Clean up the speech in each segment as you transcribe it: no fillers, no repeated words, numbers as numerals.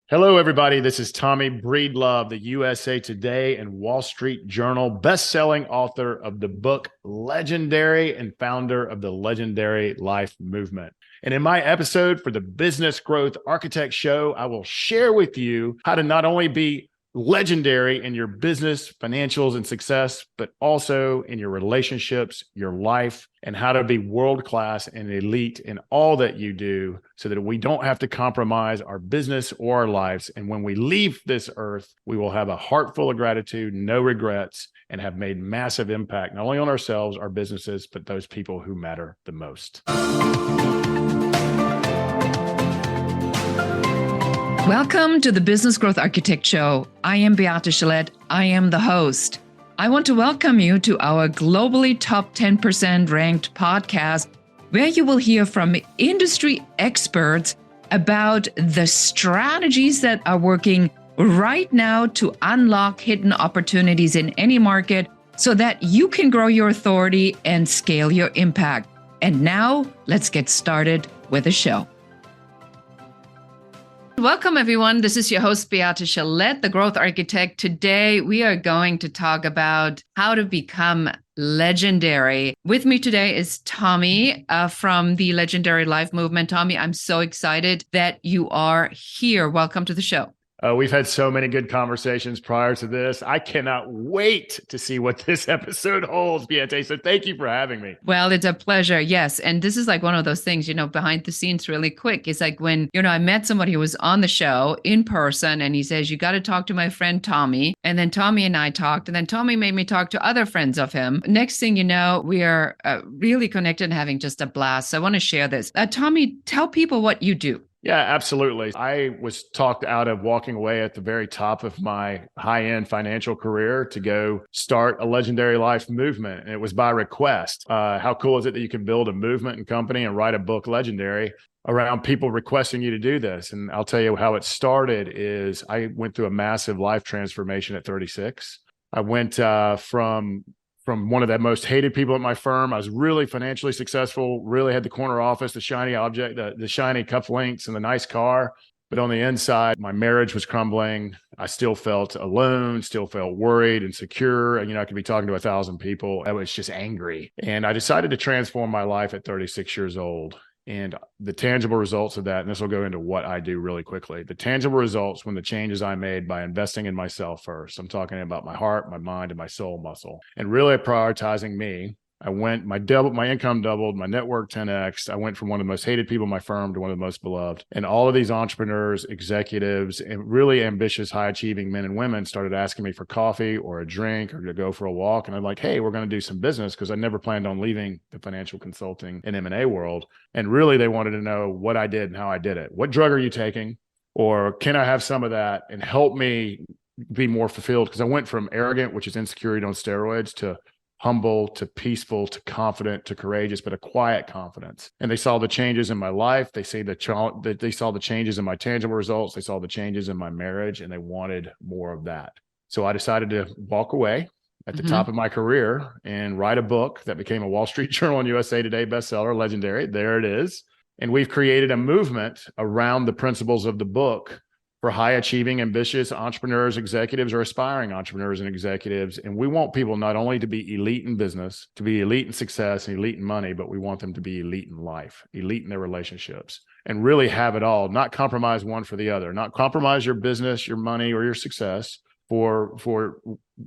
Hello, everybody. This is Tommy Breedlove, the USA Today and Wall Street Journal best-selling author of the book Legendary and founder of the Legendary Life Movement. And in my episode for the Business Growth Architect Show, I will share with you how to not only be legendary in your business, financials, and success, but also in your relationships, your life, and how to be world-class and elite in all that you do so that we don't have to compromise our business or our lives. And when we leave this earth, we will have a heart full of gratitude, no regrets, and have made massive impact, not only on ourselves, our businesses, but those people who matter the most. Welcome to the Business Growth Architect Show. I am Beate Gillette. I am the host. I want to welcome you to our globally top 10% ranked podcast, where you will hear from industry experts about the strategies that are working right now to unlock hidden opportunities in any market so that you can grow your authority and scale your impact. And now let's get started with the show. Welcome, everyone. This is your host, Beate Gillette, the Growth Architect. Today, we are going to talk about how to become legendary. With me today is Tommy from the Legendary Life Movement. Tommy, I'm so excited that you are here. Welcome to the show. We've had so many good conversations prior to this. I cannot wait to see what this episode holds, Beate. So thank you for having me. Well, it's a pleasure. Yes. And this is like one of those things, behind the scenes really quick. It's like when, I met somebody who was on the show in person and he says, you got to talk to my friend Tommy. And then Tommy and I talked, and then Tommy made me talk to other friends of him. Next thing you know, we are really connected and having just a blast. So I want to share this. Tommy, tell people what you do. Yeah, absolutely. I was talked out of walking away at the very top of my high-end financial career to go start a Legendary Life Movement. And it was by request. How cool is it that you can build a movement and company and write a book, Legendary, around people requesting you to do this? And I'll tell you how it started is I went through a massive life transformation at 36. I went from one of the most hated people at my firm. I was really financially successful, really had the corner office, the shiny object, the shiny cufflinks and the nice car. But on the inside, my marriage was crumbling. I still felt alone, still felt worried, insecure. And, I could be talking to 1,000 people. I was just angry. And I decided to transform my life at 36 years old. And the tangible results of that, and this will go into what I do really quickly, the tangible results when the changes I made by investing in myself first. I'm talking about my heart, my mind, and my soul muscle, and really prioritizing me. My income doubled, my network 10x. I went from one of the most hated people in my firm to one of the most beloved. And all of these entrepreneurs, executives, and really ambitious, high achieving men and women started asking me for coffee or a drink or to go for a walk. And I'm like, hey, we're going to do some business, because I never planned on leaving the financial consulting and M&A world. And really, they wanted to know what I did and how I did it. What drug are you taking? Or can I have some of that and help me be more fulfilled? Because I went from arrogant, which is insecurity on steroids, to humble, to peaceful, to confident, to courageous, but a quiet confidence. And they saw the changes in my life. They saw the changes in my tangible results. They saw the changes in my marriage, and they wanted more of that. So I decided to walk away at the top of my career and write a book that became a Wall Street Journal and USA Today bestseller, Legendary. There it is. And we've created a movement around the principles of the book for high achieving, ambitious entrepreneurs, executives, or aspiring entrepreneurs and executives. And we want people not only to be elite in business, to be elite in success and elite in money, but we want them to be elite in life, elite in their relationships, and really have it all, not compromise one for the other, not compromise your business, your money, or your success for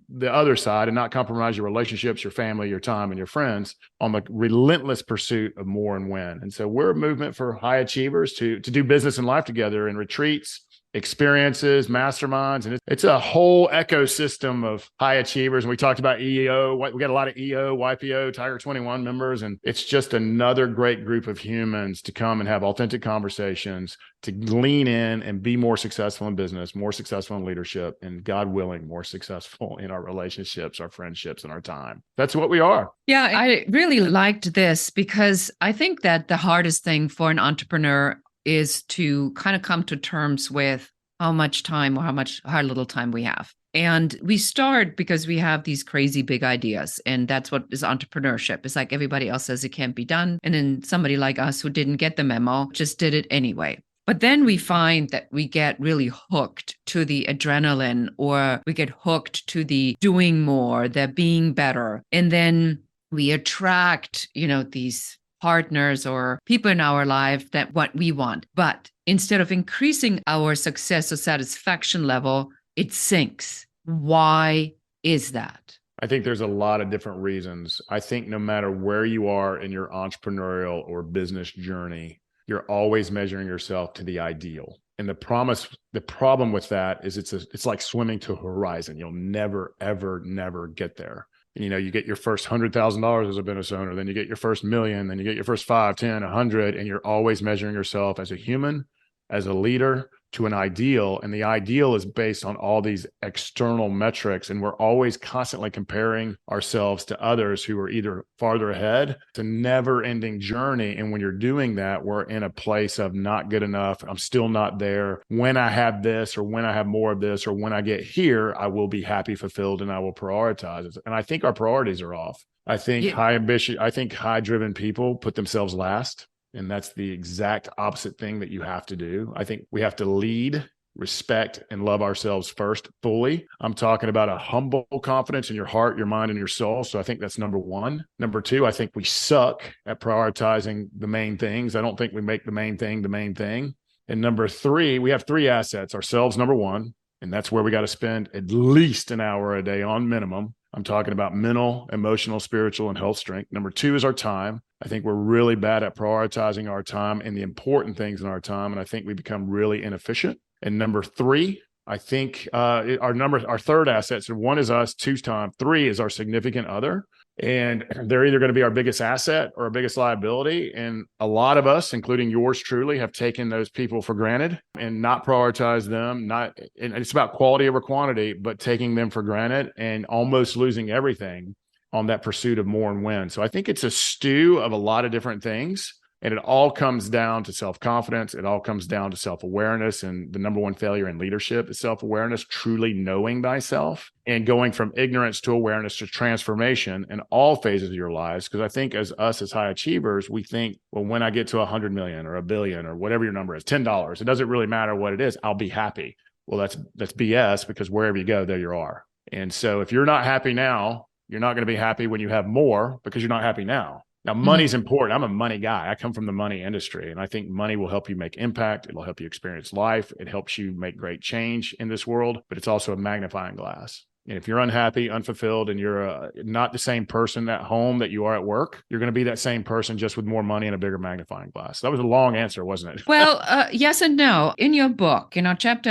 the other side, and not compromise your relationships, your family, your time, and your friends on the relentless pursuit of more and win. And so we're a movement for high achievers to do business and life together in retreats, experiences, masterminds, and it's a whole ecosystem of high achievers. And we talked about EO. We got a lot of EO, YPO, Tiger 21 members, and it's just another great group of humans to come and have authentic conversations, to lean in and be more successful in business, more successful in leadership, and God willing, more successful in our relationships, our friendships, and our time. That's what we are. Yeah, I really liked this because I think that the hardest thing for an entrepreneur is to kind of come to terms with how much time or how little time we have. And we start because we have these crazy big ideas. And that's what is entrepreneurship. It's like everybody else says it can't be done. And then somebody like us who didn't get the memo just did it anyway. But then we find that we get really hooked to the adrenaline, or we get hooked to the doing more, the being better. And then we attract, these partners or people in our life that what we want. But instead of increasing our success or satisfaction level, it sinks. Why is that? I think there's a lot of different reasons. I think no matter where you are in your entrepreneurial or business journey, you're always measuring yourself to the ideal. And the problem with that is it's like swimming to a horizon. You'll never, ever, never get there. And, you get your first $100,000 as a business owner, then you get your first million, then you get your first 5, 10, 100, and you're always measuring yourself as a human, as a leader, to an ideal. And the ideal is based on all these external metrics. And we're always constantly comparing ourselves to others who are either farther ahead. It's a never ending journey. And when you're doing that, we're in a place of not good enough. I'm still not there. When I have this, or when I have more of this, or when I get here, I will be happy, fulfilled, and I will prioritize it. And I think our priorities are off. I think high driven people put themselves last. And that's the exact opposite thing that you have to do. I think we have to lead, respect, and love ourselves first fully. I'm talking about a humble confidence in your heart, your mind, and your soul. So I think that's number one. Number two, I think we suck at prioritizing the main things. I don't think we make the main thing the main thing. And number three, we have three assets. Ourselves, number one, and that's where we got to spend at least an hour a day on minimum. I'm talking about mental, emotional, spiritual, and health strength. Number two is our time. I think we're really bad at prioritizing our time and the important things in our time. And I think we become really inefficient. And number three, I think our third asset, so one is us, two's time, three is our significant other. And they're either going to be our biggest asset or our biggest liability. And a lot of us, including yours truly, have taken those people for granted and not prioritized them. And it's about quality over quantity, but taking them for granted and almost losing everything on that pursuit of more and win. So I think it's a stew of a lot of different things. And it all comes down to self-confidence. It all comes down to self-awareness. And the number one failure in leadership is self-awareness, truly knowing thyself and going from ignorance to awareness to transformation in all phases of your lives. Because I think as high achievers, we think, well, when I get to 100 million or a billion or whatever your number is, $10, it doesn't really matter what it is. I'll be happy. Well, that's BS, because wherever you go, there you are. And so if you're not happy now, you're not going to be happy when you have more, because you're not happy now. Now, money's important. I'm a money guy. I come from the money industry, and I think money will help you make impact. It'll help you experience life. It helps you make great change in this world, but it's also a magnifying glass. And if you're unhappy, unfulfilled, and you're not the same person at home that you are at work, you're going to be that same person, just with more money and a bigger magnifying glass. That was a long answer, wasn't it? Well, yes and no. In your book, chapter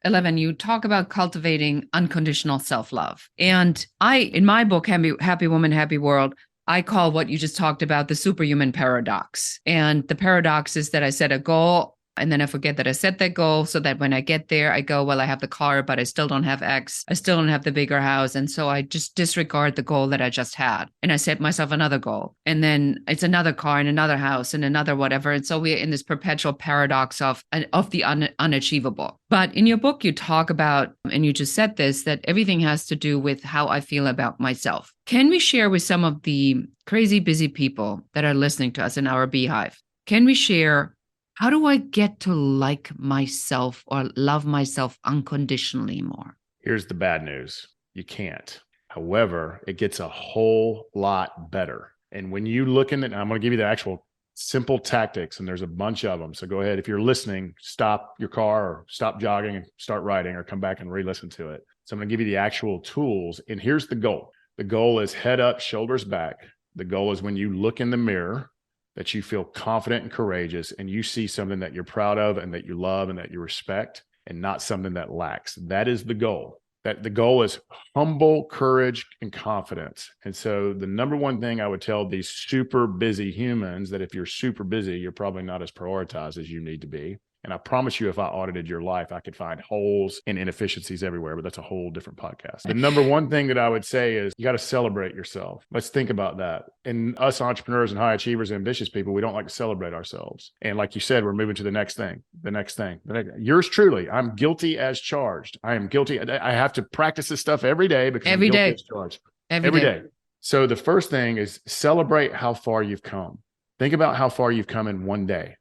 11, you talk about cultivating unconditional self-love. And in my book, Happy Woman, Happy World, I call what you just talked about the superhuman paradox. And the paradox is that I set a goal, and then I forget that I set that goal, so that when I get there, I go, well, I have the car, but I still don't have X. I still don't have the bigger house. And so I just disregard the goal that I just had. And I set myself another goal. And then it's another car and another house and another whatever. And so we're in this perpetual paradox of the unachievable. But in your book, you talk about, and you just said this, that everything has to do with how I feel about myself. Can we share with some of the crazy busy people that are listening to us in our beehive? Can we share, how do I get to like myself or love myself unconditionally more? Here's the bad news. You can't. However, it gets a whole lot better. And when you look in it, I'm going to give you the actual simple tactics, and there's a bunch of them. So go ahead. If you're listening, stop your car or stop jogging and start writing, or come back and re-listen to it. So I'm going to give you the actual tools. And here's the goal. The goal is head up, shoulders back. The goal is when you look in the mirror, that you feel confident and courageous, and you see something that you're proud of and that you love and that you respect, and not something that lacks. That is the goal. That the goal is humble courage and confidence. And so the number one thing I would tell these super busy humans, that if you're super busy, you're probably not as prioritized as you need to be. And I promise you, if I audited your life, I could find holes and inefficiencies everywhere, but that's a whole different podcast. The number one thing that I would say is you got to celebrate yourself. Let's think about that. And us entrepreneurs and high achievers and ambitious people, we don't like to celebrate ourselves. And like you said, we're moving to the next thing. Yours truly, I'm guilty as charged. I am guilty. I have to practice this stuff every day, because I'm guilty as charged. Every day. So the first thing is celebrate how far you've come. Think about how far you've come in one day.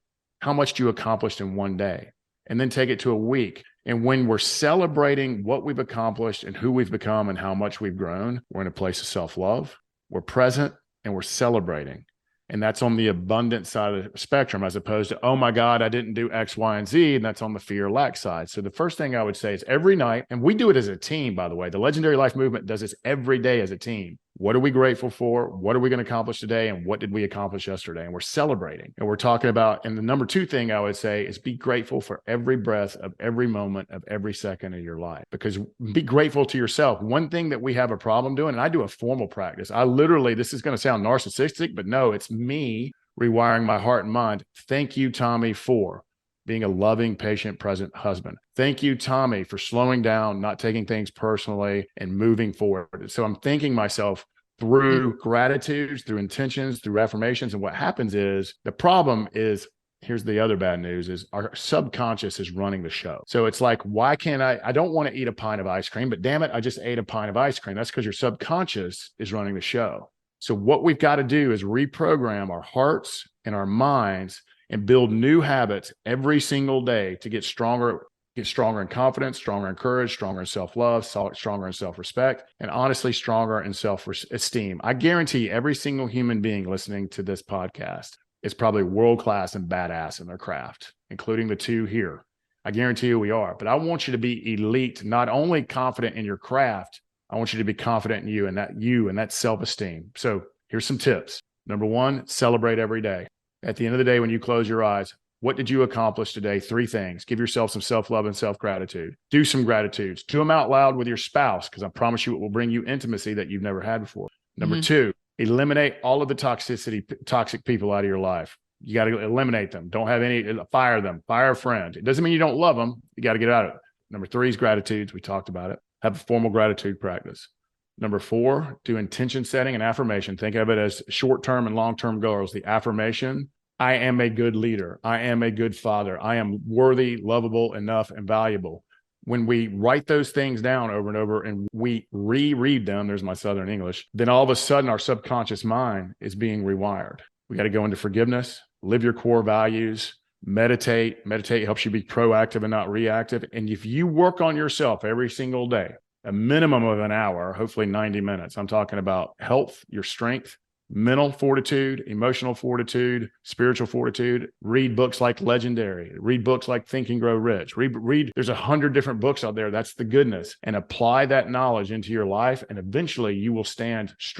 how much you accomplished in one day, and then take it to a week. And when we're celebrating what we've accomplished and who we've become and how much we've grown, we're in a place of self-love, we're present, and we're celebrating. And that's on the abundant side of the spectrum, as opposed to, oh my God, I didn't do X, Y, and Z. And that's on the fear lack side. So the first thing I would say is every night, and we do it as a team, by the way, the Legendary Life Movement does this every day as a team. What are we grateful for? What are we going to accomplish today? And what did we accomplish yesterday? And we're celebrating. And we're talking about, and the number two thing I would say is be grateful for every breath of every moment of every second of your life, because be grateful to yourself. One thing that we have a problem doing, and I do a formal practice. I literally, this is going to sound narcissistic, but no, it's me rewiring my heart and mind. Thank you, Tommy, for being a loving, patient, present husband. Thank you, Tommy, for slowing down, not taking things personally, and moving forward. So I'm thanking myself through gratitudes, through intentions, through affirmations. And what happens is, the problem is, here's the other bad news, is our subconscious is running the show. So it's like, why can't I don't want to eat a pint of ice cream, but damn it, I just ate a pint of ice cream. That's because your subconscious is running the show. So what we've got to do is reprogram our hearts and our minds and build new habits every single day to get stronger in confidence, stronger in courage, stronger in self-love, stronger in self-respect, and honestly, stronger in self-esteem. I guarantee every single human being listening to this podcast is probably world-class and badass in their craft, including the two here. I guarantee you we are, but I want you to be elite, not only confident in your craft, I want you to be confident in you and that self-esteem. So here's some tips. Number one, celebrate every day. At the end of the day, when you close your eyes, what did you accomplish today? 3 things. Give yourself some self-love and self-gratitude. Do some gratitudes. Do them out loud with your spouse, because I promise you it will bring you intimacy that you've never had before. Number 2, eliminate all of the toxic people out of your life. You got to eliminate them. Don't have any, fire them. Fire a friend. It doesn't mean you don't love them. You got to get out of it. Number 3 is gratitudes. We talked about it. Have a formal gratitude practice. Number 4, do intention setting and affirmation. Think of it as short-term and long-term goals. The affirmation: I am a good leader. I am a good father. I am worthy, lovable, enough, and valuable. When we write those things down over and over and we reread them, there's my Southern English, then all of a sudden our subconscious mind is being rewired. We got to go into forgiveness, live your core values, meditate. Meditate helps you be proactive and not reactive. And if you work on yourself every single day, a minimum of an hour, hopefully 90 minutes, I'm talking about health, your strength, mental fortitude, emotional fortitude, spiritual fortitude. Read books like Legendary. Read books like Think and Grow Rich. Read. There's 100 different books out there. That's the goodness. And apply that knowledge into your life. And eventually you will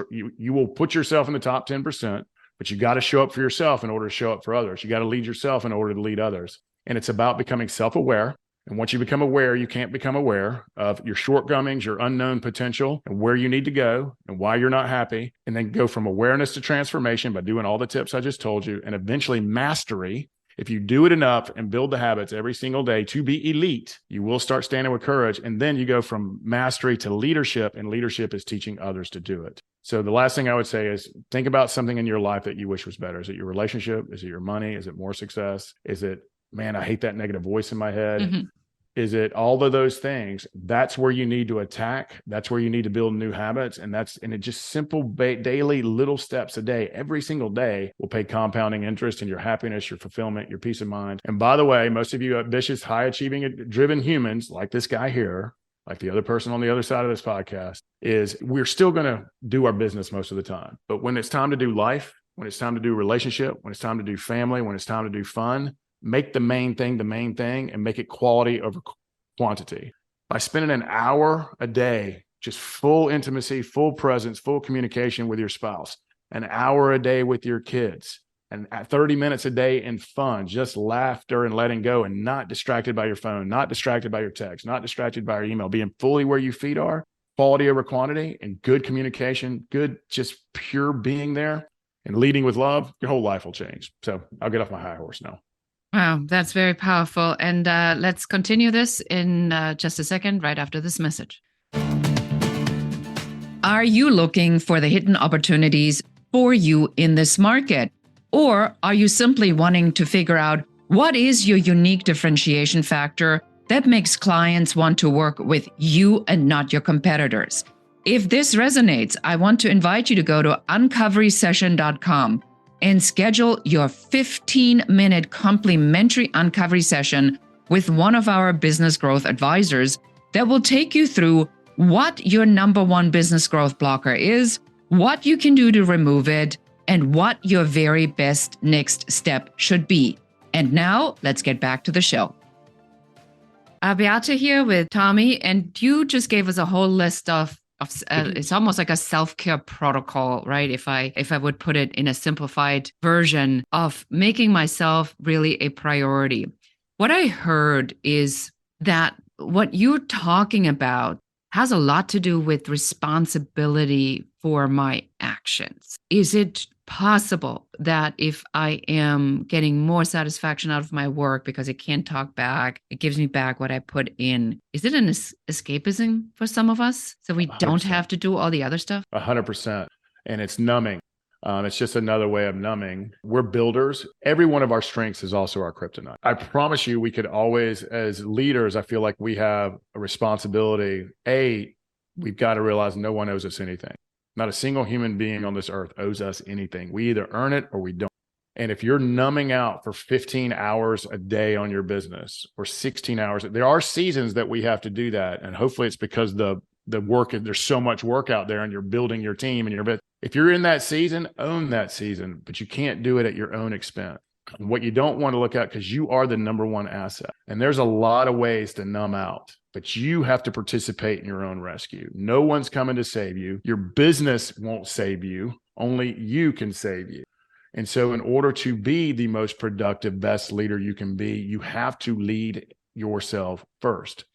you will put yourself in the top 10%, but you got to show up for yourself in order to show up for others. You got to lead yourself in order to lead others. And it's about becoming self-aware. And once you become aware, you can't become aware of your shortcomings, your unknown potential, and where you need to go and why you're not happy. And then go from awareness to transformation by doing all the tips I just told you, and eventually mastery. If you do it enough and build the habits every single day to be elite, you will start standing with courage. And then you go from mastery to leadership, and leadership is teaching others to do it. So the last thing I would say is think about something in your life that you wish was better. Is it your relationship? Is it your money? Is it more success? Is it, man, I hate that negative voice in my head? Mm-hmm. Is it all of those things? That's where you need to attack. That's where you need to build new habits. And it just simple daily little steps a day, every single day will pay compounding interest in your happiness, your fulfillment, your peace of mind. And by the way, most of you ambitious, high achieving, driven humans like this guy here, like the other person on the other side of this podcast, is we're still going to do our business most of the time. But when it's time to do life, when it's time to do relationship, when it's time to do family, when it's time to do fun, make the main thing and make it quality over quantity. By spending an hour a day, just full intimacy, full presence, full communication with your spouse, an hour a day with your kids, and 30 minutes a day in fun, just laughter and letting go, and not distracted by your phone, not distracted by your text, not distracted by your email, being fully where your feet are, quality over quantity, and good communication, good, just pure being there and leading with love, your whole life will change. So I'll get off my high horse now. Wow, that's very powerful. And let's continue this in just a second, right after this message. Are you looking for the hidden opportunities for you in this market? Or are you simply wanting to figure out what is your unique differentiation factor that makes clients want to work with you and not your competitors? If this resonates, I want to invite you to go to uncoverysession.com and schedule your 15-minute complimentary uncovery session with one of our business growth advisors that will take you through what your number one business growth blocker is, what you can do to remove it, and what your very best next step should be. And now let's get back to the show. Beate here with Tommy, and you just gave us a whole list of it's almost like a self-care protocol, right? If I would put it in a simplified version of making myself really a priority. What I heard is that what you're talking about has a lot to do with responsibility for my actions. Is it possible that if I am getting more satisfaction out of my work because it can't talk back, it gives me back what I put in? Is it an escapism for some of us so we 100%. Don't have to do all the other stuff? 100%. And it's numbing. It's just another way of numbing. We're builders. Every one of our strengths is also our kryptonite. I promise you, we could always, as leaders, I feel like we have a responsibility. We've got to realize no one owes us anything. Not a single human being on this earth owes us anything. We either earn it or we don't. And if you're numbing out for 15 hours a day on your business or 16 hours, there are seasons that we have to do that. And hopefully it's because the work, there's so much work out there and you're building your team and your business. If you're in that season, own that season, but you can't do it at your own expense. And what you don't want to look at, because you are the number one asset. And there's a lot of ways to numb out, but you have to participate in your own rescue. No one's coming to save you. Your business won't save you. Only you can save you. And so in order to be the most productive, best leader you can be, you have to lead yourself first.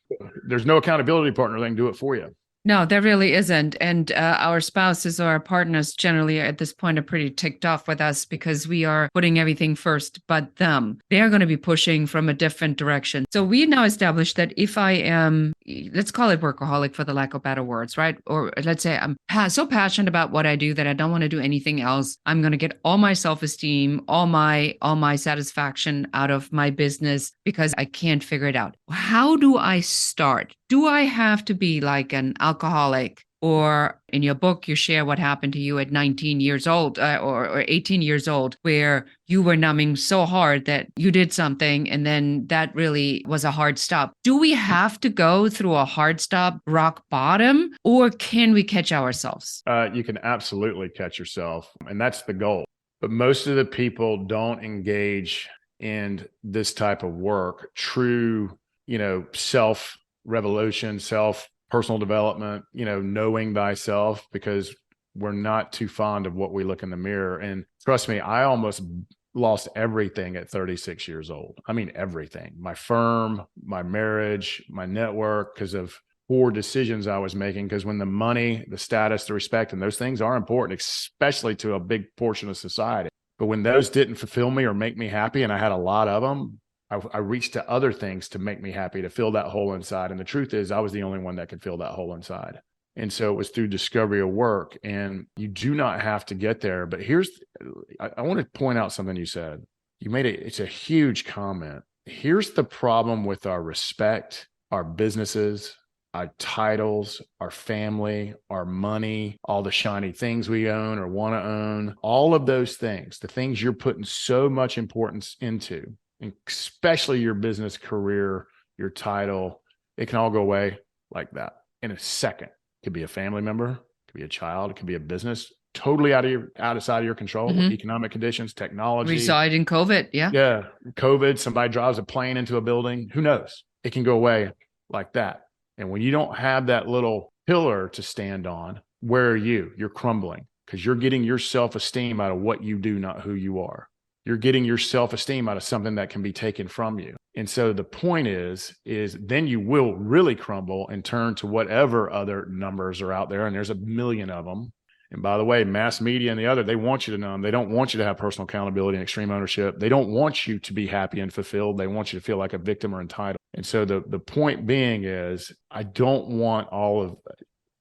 There's no accountability partner that can do it for you. No, there really isn't. And our spouses or our partners generally at this point are pretty ticked off with us because we are putting everything first but them. They're going to be pushing from a different direction. So we now established that if I am, let's call it workaholic for the lack of better words, right? Or let's say I'm so passionate about what I do that I don't want to do anything else. I'm going to get all my self-esteem, all my satisfaction out of my business because I can't figure it out. How do I start? Do I have to be like an alcoholic? Or in your book, you share what happened to you at 19 years old or 18 years old, where you were numbing so hard that you did something and then that really was a hard stop. Do we have to go through a hard stop, rock bottom, or can we catch ourselves? You can absolutely catch yourself, and that's the goal. But most of the people don't engage in this type of work, true, self-revolution, personal development, knowing thyself, because we're not too fond of what we look in the mirror. And trust me, I almost lost everything at 36 years old. I mean, everything, my firm, my marriage, my network, because of poor decisions I was making. Because when the money, the status, the respect, and those things are important, especially to a big portion of society. But when those didn't fulfill me or make me happy, and I had a lot of them, I reached to other things to make me happy, to fill that hole inside. And the truth is, I was the only one that could fill that hole inside. And so it was through discovery of work. And you do not have to get there. But I want to point out something you said. You made it. It's a huge comment. Here's the problem with our respect, our businesses, our titles, our family, our money, all the shiny things we own or want to own, all of those things, the things you're putting so much importance into, especially your business career, your title, it can all go away like that in a second. It could be a family member, it could be a child, it could be a business, totally out of sight of your control, with economic conditions, technology. Reside in COVID, yeah. Yeah, COVID, somebody drives a plane into a building, who knows? It can go away like that. And when you don't have that little pillar to stand on, where are you? You're crumbling because you're getting your self-esteem out of what you do, not who you are. You're getting your self-esteem out of something that can be taken from you. And so the point is then you will really crumble and turn to whatever other numbers are out there. And there's a million of them. And by the way, mass media and the other, they want you to numb. They don't want you to have personal accountability and extreme ownership. They don't want you to be happy and fulfilled. They want you to feel like a victim or entitled. And so the point being is, I don't want all of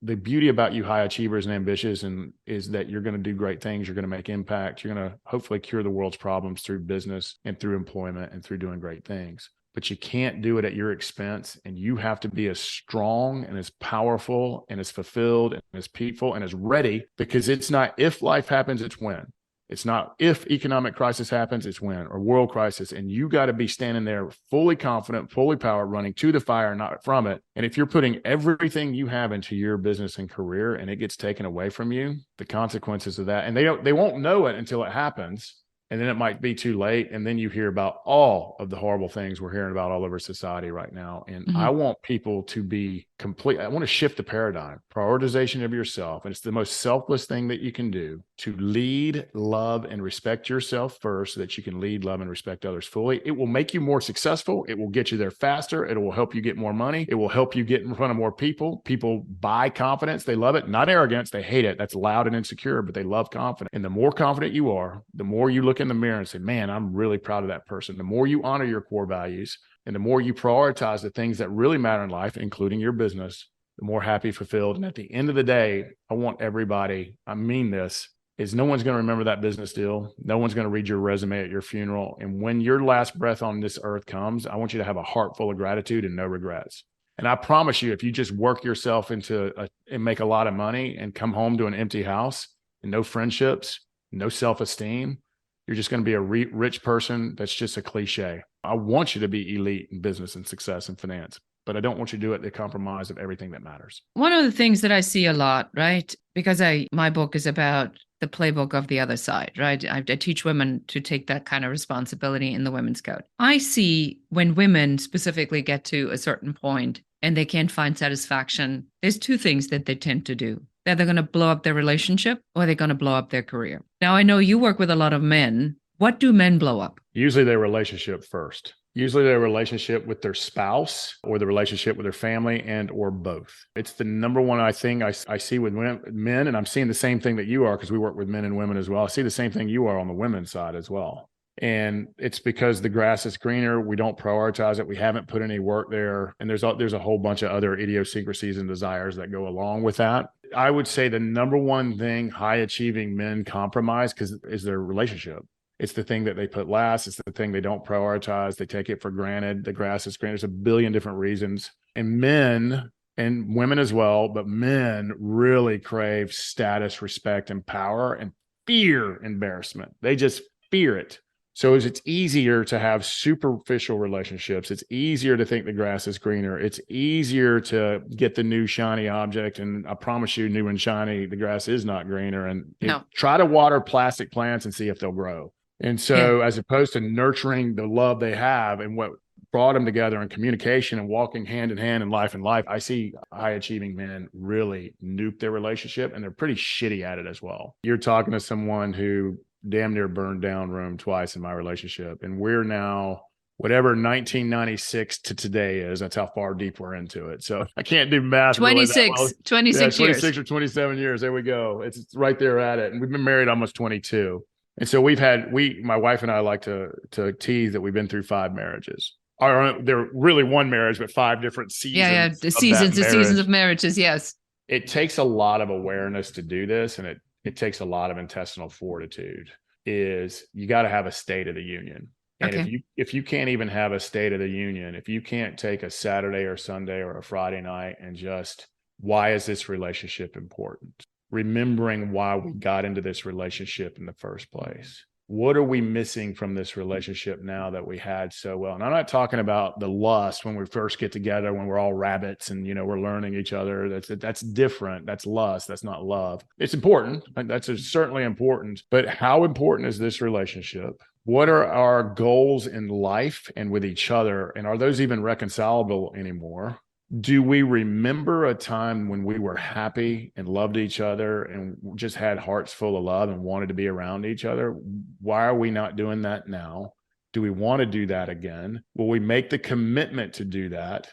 the beauty about you high achievers and ambitious is that you're going to do great things. You're going to make impact. You're going to hopefully cure the world's problems through business and through employment and through doing great things. But you can't do it at your expense. And you have to be as strong and as powerful and as fulfilled and as peaceful and as ready, because it's not if life happens, it's when. It's not if economic crisis happens, it's when, or world crisis. And you got to be standing there fully confident, fully powered, running to the fire, not from it. And if you're putting everything you have into your business and career and it gets taken away from you, the consequences of that, and they won't know it until it happens. And then it might be too late. And then you hear about all of the horrible things we're hearing about all over society right now. And I want people to be complete. I want to shift the paradigm, prioritization of yourself. And it's the most selfless thing that you can do, to lead, love, and respect yourself first so that you can lead, love, and respect others fully. It will make you more successful. It will get you there faster. It will help you get more money. It will help you get in front of more people. People buy confidence. They love it, not arrogance. They hate it. That's loud and insecure, but they love confidence. And the more confident you are, the more you look in the mirror and say, man, I'm really proud of that person. The more you honor your core values and the more you prioritize the things that really matter in life, including your business, the more happy, fulfilled. And at the end of the day, I want everybody, I mean this, is no one's going to remember that business deal. No one's going to read your resume at your funeral. And when your last breath on this earth comes, I want you to have a heart full of gratitude and no regrets. And I promise you, if you just work yourself and make a lot of money and come home to an empty house and no friendships, no self-esteem, you're just going to be a rich person. That's just a cliche. I want you to be elite in business and success and finance, but I don't want you to do it at the compromise of everything that matters. One of the things that I see a lot, right? Because my book is about the playbook of the other side, right? I teach women to take that kind of responsibility in the Women's Code. I see when women specifically get to a certain point and they can't find satisfaction, there's two things that they tend to do. They're going to blow up their relationship or they're going to blow up their career. Now, I know you work with a lot of men. What do men blow up? Usually their relationship first. Usually their relationship with their spouse or the relationship with their family and or both. It's the number one thing I see with men, and I'm seeing the same thing that you are because we work with men and women as well. I see the same thing you are on the women's side as well. And it's because the grass is greener. We don't prioritize it. We haven't put any work there. And there's a whole bunch of other idiosyncrasies and desires that go along with that. I would say the number one thing high achieving men compromise is their relationship. It's the thing that they put last. It's the thing they don't prioritize. They take it for granted. The grass is greener. There's a billion different reasons. And men and women as well, but men really crave status, respect, and power and fear embarrassment. They just fear it. So it's easier to have superficial relationships. It's easier to think the grass is greener. It's easier to get the new shiny object. And I promise you, new and shiny, the grass is not greener. And try to water plastic plants and see if they'll grow. And so as opposed to nurturing the love they have and what brought them together in communication and walking hand in hand in life, I see high achieving men really nuke their relationship, and they're pretty shitty at it as well. You're talking to someone who damn near burned down Rome twice in my relationship. And we're now whatever 1996 to today is, that's how far deep we're into it. So I can't do math. 26 years. 26 or 27 years. There we go. It's right there at it. And we've been married almost 22. And so my wife and I like to tease that we've been through 5 marriages. They're really one marriage, but 5 different seasons. Yeah. The seasons of marriages. Yes. It takes a lot of awareness to do this. And it takes a lot of intestinal fortitude. Is you got to have a state of the union. And if you can't even have a state of the union, if you can't take a Saturday or Sunday or a Friday night and just, why is this relationship important? Remembering why we got into this relationship in the first place. What are we missing from this relationship now that we had so well? And I'm not talking about the lust when we first get together, when we're all rabbits and, we're learning each other. That's different. That's lust. That's not love. It's important. That's certainly important. But how important is this relationship? What are our goals in life and with each other? And are those even reconcilable anymore? Do we remember a time when we were happy and loved each other and just had hearts full of love and wanted to be around each other? Why are we not doing that now? Do we want to do that again? Will we make the commitment to do that?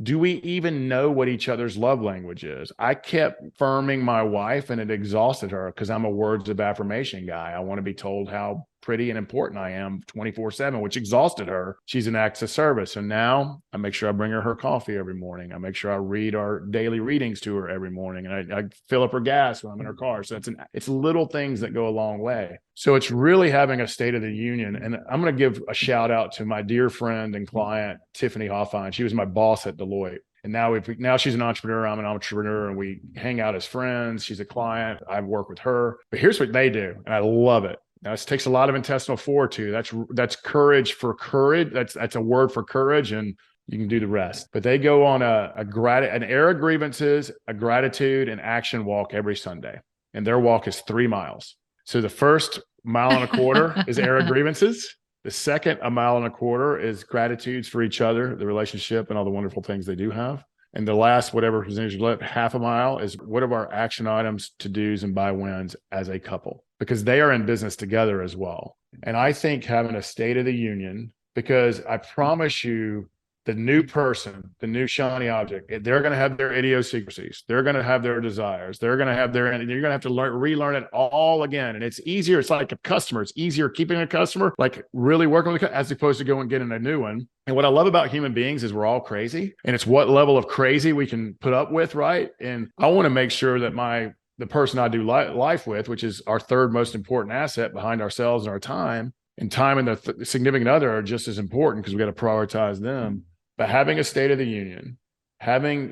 Do we even know what each other's love language is? I kept affirming my wife and it exhausted her because I'm a words of affirmation guy. I want to be told how pretty and important I am 24/7, which exhausted her. She's an acts of service. And now I make sure I bring her coffee every morning. I make sure I read our daily readings to her every morning. And I fill up her gas when I'm in her car. So it's little things that go a long way. So it's really having a state of the union. And I'm going to give a shout out to my dear friend and client, Tiffany Hoffine. She was my boss at Deloitte. And now she's an entrepreneur. I'm an entrepreneur, and we hang out as friends. She's a client. I work with her. But here's what they do, and I love it. Now, this takes a lot of intestinal fortitude. That's courage for courage. That's a word for courage, and you can do the rest. But they go on an air of grievances, a gratitude, and action walk every Sunday. And their walk is 3 miles. So the first mile and a quarter is air of grievances. The second, a mile and a quarter, is gratitudes for each other, the relationship, and all the wonderful things they do have. And the last, whatever percentage left, half a mile, is what are our action items, to-dos, and buy-wins as a couple, because they are in business together as well. And I think having a State of the Union, because I promise you, the new person, the new shiny object, they're going to have their idiosyncrasies. They're going to have their desires. They're going to have and you're going to have to relearn it all again. And it's easier. It's like a customer. It's easier keeping a customer, like really working with as opposed to going and getting a new one. And what I love about human beings is we're all crazy, and it's what level of crazy we can put up with, right? And I want to make sure that the person I do life with, which is our third most important asset behind ourselves and our time, and the significant other are just as important because we got to prioritize them. But having a State of the Union,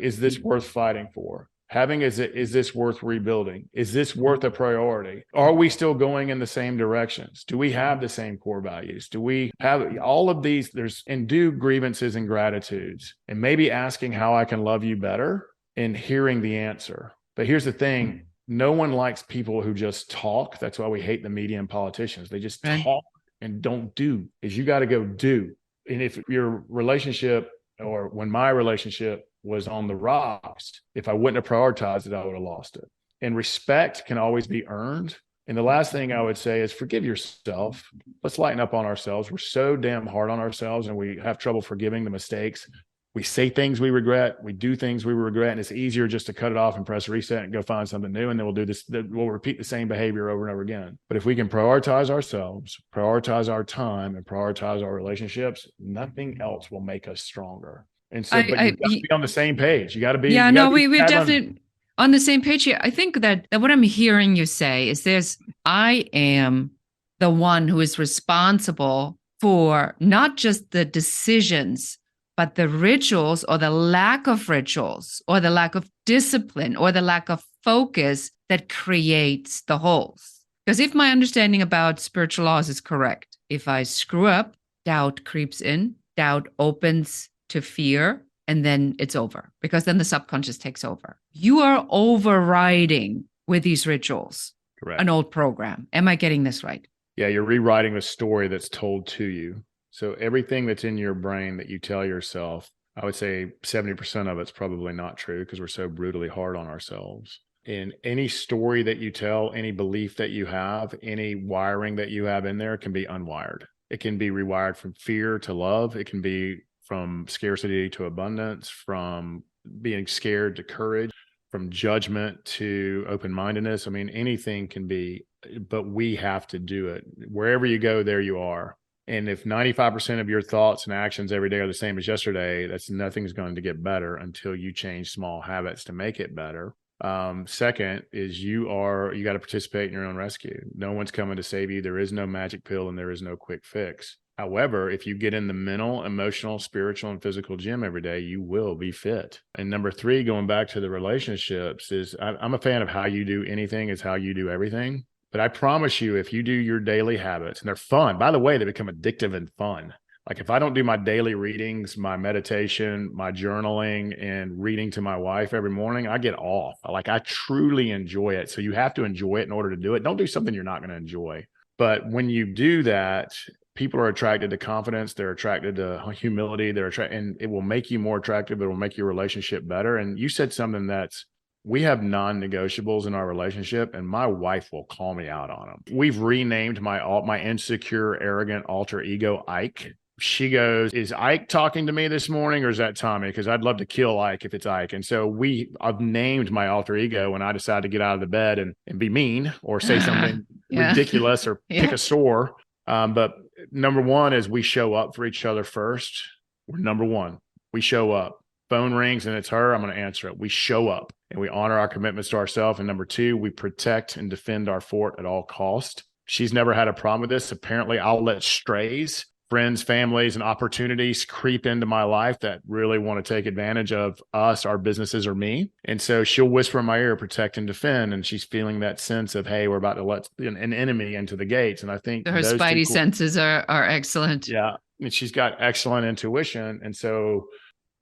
is this worth fighting for? Is this worth rebuilding? Is this worth a priority? Are we still going in the same directions? Do we have the same core values? Do we have all of these? And do grievances and gratitudes, and maybe asking how I can love you better and hearing the answer. But here's the thing. No one likes people who just talk. That's why we hate the media and politicians. They just talk and don't do. You got to go do. And if your relationship, or when my relationship was on the rocks, if I wouldn't have prioritized it, I would have lost it. And respect can always be earned. And the last thing I would say is forgive yourself. Let's lighten up on ourselves. We're so damn hard on ourselves, and we have trouble forgiving the mistakes. We say things we regret. We do things we regret. And it's easier just to cut it off and press reset and go find something new. And then we'll repeat the same behavior over and over again. But if we can prioritize ourselves, prioritize our time, and prioritize our relationships, nothing else will make us stronger. And so, but you got to be on the same page. You got to be. Yeah, no, we're definitely on the same page here. I think that what I'm hearing you say is I am the one who is responsible for not just the decisions, but the rituals, or the lack of rituals, or the lack of discipline, or the lack of focus that creates the holes. Because if my understanding about spiritual laws is correct, if I screw up, doubt creeps in, doubt opens to fear, and then it's over, because then the subconscious takes over. You are overriding with these rituals, correct, an old program. Am I getting this right? Yeah, you're rewriting the story that's told to you. So everything that's in your brain that you tell yourself, I would say 70% of it's probably not true, because we're so brutally hard on ourselves. And any story that you tell, any belief that you have, any wiring that you have in there can be unwired. It can be rewired from fear to love. It can be from scarcity to abundance, from being scared to courage, from judgment to open-mindedness. I mean, anything can be, but we have to do it. Wherever you go, there you are. And if 95% of your thoughts and actions every day are the same as yesterday, nothing's going to get better until you change small habits to make it better. Second is you got to participate in your own rescue. No one's coming to save you. There is no magic pill, and there is no quick fix. However, if you get in the mental, emotional, spiritual, and physical gym every day, you will be fit. And number 3, going back to the relationships, is I'm a fan of how you do anything is how you do everything. But I promise you, if you do your daily habits, and they're fun, by the way, they become addictive and fun. Like if I don't do my daily readings, my meditation, my journaling, and reading to my wife every morning, I get off. Like I truly enjoy it. So you have to enjoy it in order to do it. Don't do something you're not going to enjoy. But when you do that, people are attracted to confidence. They're attracted to humility. And it will make you more attractive. It will make your relationship better. And you said something we have non-negotiables in our relationship, and my wife will call me out on them. We've renamed my insecure, arrogant alter ego Ike. She goes, is Ike talking to me this morning, or is that Tommy? Because I'd love to kill Ike if it's Ike. And so I've named my alter ego when I decide to get out of the bed and be mean or say something ridiculous or pick a sore. But number 1 is we show up for each other first. We're number 1. We show up. Phone rings and it's her, I'm going to answer it. We show up and we honor our commitments to ourselves. And number 2, we protect and defend our fort at all cost. She's never had a problem with this. Apparently, I'll let strays friends, families, and opportunities creep into my life that really want to take advantage of us, our businesses, or me. And so she'll whisper in my ear, protect and defend. And she's feeling that sense of, hey, we're about to let an enemy into the gates. And I think So her those spidey senses are excellent. Yeah. And she's got excellent intuition. And so,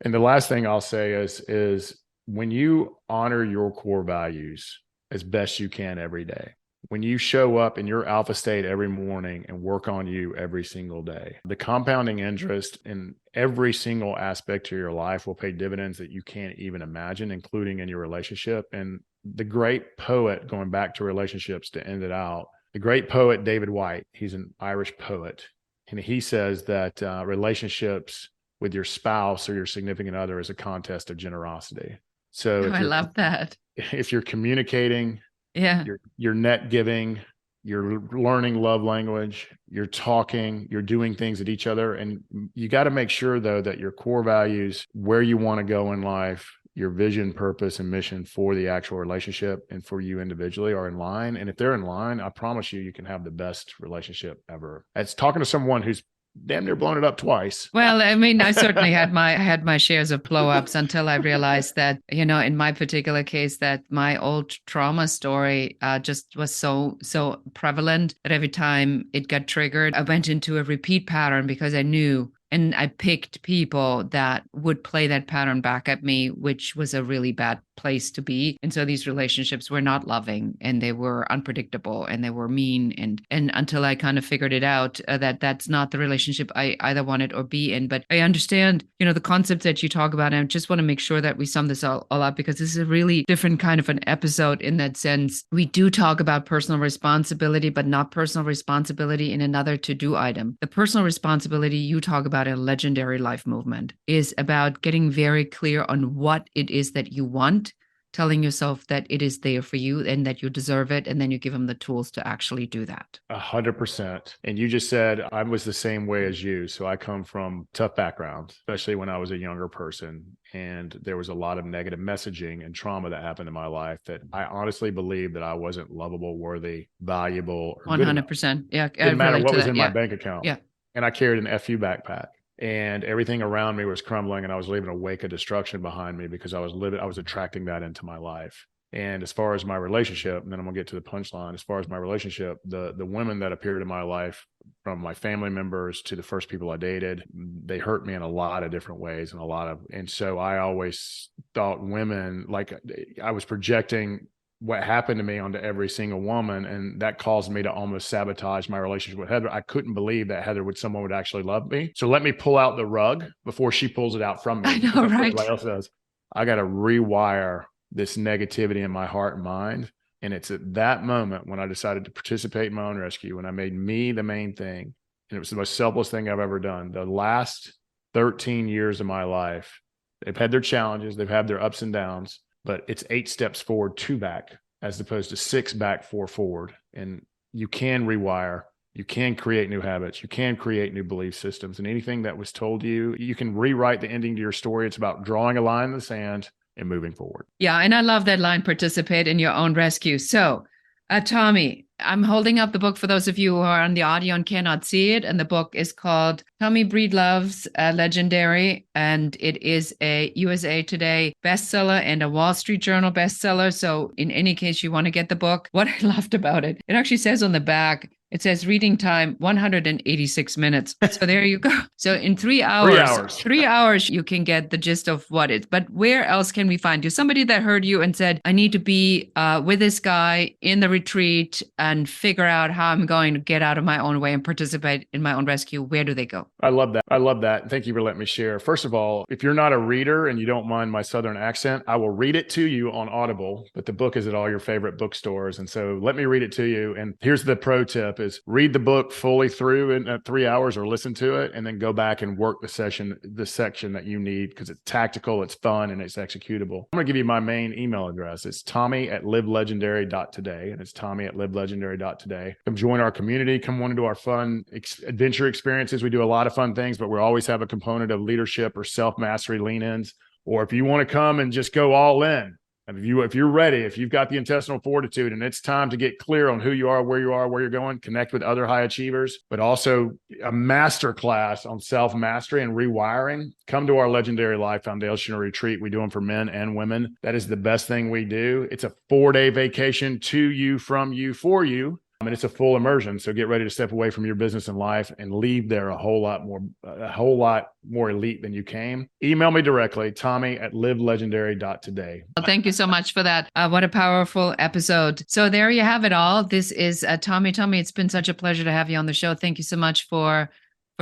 and the last thing I'll say is when you honor your core values as best you can every day, when you show up in your alpha state every morning and work on you every single day, the compounding interest in every single aspect of your life will pay dividends that you can't even imagine, including in your relationship. And the great poet, going back to relationships to end it out, the great poet David Whyte, he's an Irish poet, and he says that relationships with your spouse or your significant other is a contest of generosity. So I love that. If you're communicating, yeah, you're net giving, you're learning love language, you're talking, you're doing things at each other. And you got to make sure, though, that your core values, where you want to go in life, your vision, purpose, and mission for the actual relationship and for you individually are in line. And if they're in line, I promise you, you can have the best relationship ever. It's talking to someone who's damn near blown it up twice. Well, I mean, I certainly had my shares of blow ups until I realized that, in my particular case, that my old trauma story just was so prevalent that every time it got triggered, I went into a repeat pattern because I knew. And I picked people that would play that pattern back at me, which was a really bad place to be. And so these relationships were not loving, and they were unpredictable, and they were mean. And until I kind of figured it out, that that's not the relationship I either wanted or be in. But I understand, the concepts that you talk about. And I just want to make sure that we sum this all up, because this is a really different kind of an episode in that sense. We do talk about personal responsibility, but not personal responsibility in another to-do item. The personal responsibility you talk about a legendary life movement is about getting very clear on what it is that you want, telling yourself that it is there for you and that you deserve it, and then you give them the tools to actually do that. 100%. And you just said I was the same way as you. So I come from tough background, especially when I was a younger person. And there was a lot of negative messaging and trauma that happened in my life that I honestly believed that I wasn't lovable, worthy, valuable, or 100%. Yeah. It didn't matter what was in my bank account. Yeah. And I carried an FU backpack. And everything around me was crumbling, and I was leaving a wake of destruction behind me because I was attracting that into my life. And as far as my relationship, and then I'm gonna get to the punchline, as far as my relationship, the women that appeared in my life, from my family members to the first people I dated, they hurt me in a lot of different ways, and so I always thought women, like I was projecting what happened to me onto every single woman. And that caused me to almost sabotage my relationship with Heather. I couldn't believe that someone would actually love me. So let me pull out the rug before she pulls it out from me. I know, right? Everybody else does. I got to rewire this negativity in my heart and mind. And it's at that moment when I decided to participate in my own rescue, when I made me the main thing. And it was the most selfless thing I've ever done. The last 13 years of my life, they've had their challenges, they've had their ups and downs, but it's 8 steps forward, 2 back, as opposed to 6 back, 4 forward. And you can rewire, you can create new habits, you can create new belief systems. And anything that was told you, you can rewrite the ending to your story. It's about drawing a line in the sand and moving forward. Yeah. And I love that line, participate in your own rescue. So, Tommy, I'm holding up the book for those of you who are on the audio and cannot see it. And the book is called Tommy Breedlove's Legendary. And it is a USA Today bestseller and a Wall Street Journal bestseller. So in any case, you want to get the book. What I loved about it, it actually says on the back, it says reading time 186 minutes. So there you go. So in 3 hours, 3 hours, you can get the gist of what it is. But where else can we find you? Somebody that heard you and said, I need to be with this guy in the retreat and figure out how I'm going to get out of my own way and participate in my own rescue. Where do they go? I love that. I love that. Thank you for letting me share. First of all, if you're not a reader and you don't mind my Southern accent, I will read it to you on Audible, but the book is at all your favorite bookstores. And so let me read it to you. And here's the pro tip: is read the book fully through in 3 hours, or listen to it, and then go back and work the section that you need, because it's tactical, it's fun, and it's executable. I'm going to give you my main email address. It's tommy@livelegendary.today, and it's tommy@livelegendary.today. Come join our community. Come on into our fun adventure experiences. We do a lot of fun things, but we always have a component of leadership or self-mastery lean-ins. Or if you want to come and just go all in, And if you're ready, if you've got the intestinal fortitude and it's time to get clear on who you are, where you're going, connect with other high achievers, but also a master class on self-mastery and rewiring, come to our Legendary Life Foundational Retreat. We do them for men and women. That is the best thing we do. It's a 4-day vacation to you, from you, for you. And it's a full immersion. So get ready to step away from your business and life and leave there a whole lot more elite than you came. Email me directly, Tommy@livelegendary.today. Well, thank you so much for that. What a powerful episode. So there you have it all. This is Tommy. Tommy, it's been such a pleasure to have you on the show. Thank you so much for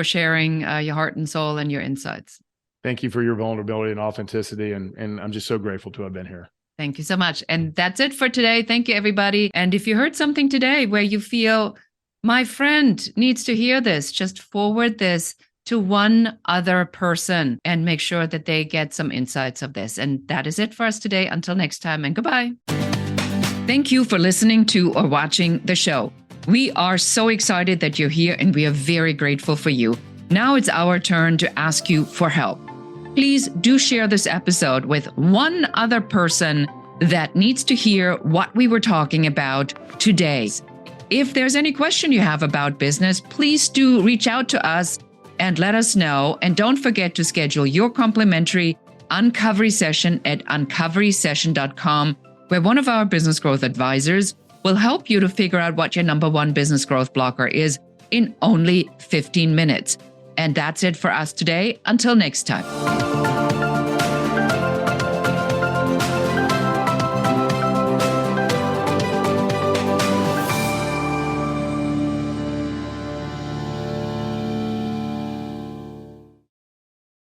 sharing your heart and soul and your insights. Thank you for your vulnerability and authenticity. And I'm just so grateful to have been here. Thank you so much. And that's it for today. Thank you, everybody. And if you heard something today where you feel my friend needs to hear this, just forward this to one other person and make sure that they get some insights of this. And that is it for us today. Until next time, and goodbye. Thank you for listening to or watching the show. We are so excited that you're here, and we are very grateful for you. Now it's our turn to ask you for help. Please do share this episode with one other person that needs to hear what we were talking about today. If there's any question you have about business, please do reach out to us and let us know. And don't forget to schedule your complimentary uncovery session at uncoverysession.com, where one of our business growth advisors will help you to figure out what your number one business growth blocker is in only 15 minutes. And that's it for us today. Until next time.